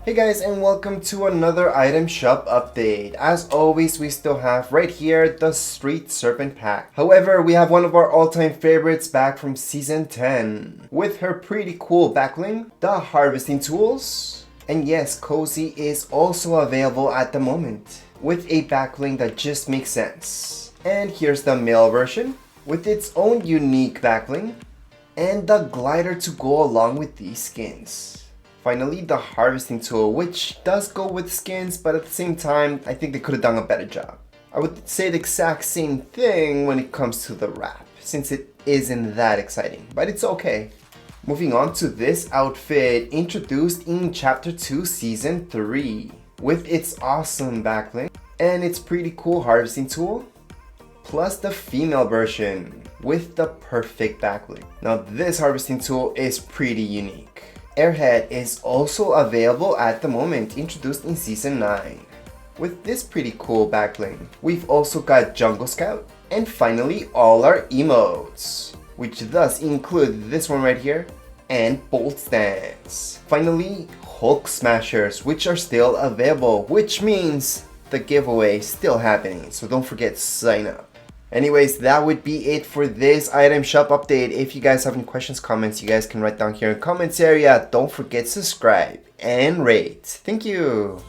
Hey guys, and welcome to another item shop update. As always, we still have right here the Street Serpent pack. However, we have one of our all-time favorites back from season 10 with her pretty cool backbling, the harvesting tools, and yes, Cozy is also available at the moment with a backbling that just makes sense. And here's the male version with its own unique backbling and the glider to go along with these skins. Finally, the harvesting tool, which does go with skins, but at the same time, I think they could have done a better job. I would say the exact same thing when it comes to the wrap, since it isn't that exciting, but it's okay. Moving on to this outfit, introduced in Chapter 2, Season 3, with its awesome backbling and its pretty cool harvesting tool, plus the female version with the perfect backbling. Now, this harvesting tool is pretty unique. Airhead is also available at the moment, introduced in Season 9. With this pretty cool backbling, we've also got Jungle Scout, and finally all our emotes, which does include this one right here, and Bolt Stance. Finally, Hulk Smashers, which are still available, which means the giveaway is still happening, so don't forget to sign up. Anyways, that would be it for this item shop update. If you guys have any questions, comments, you guys can write down here in the comments area. Don't forget to subscribe and rate. Thank you.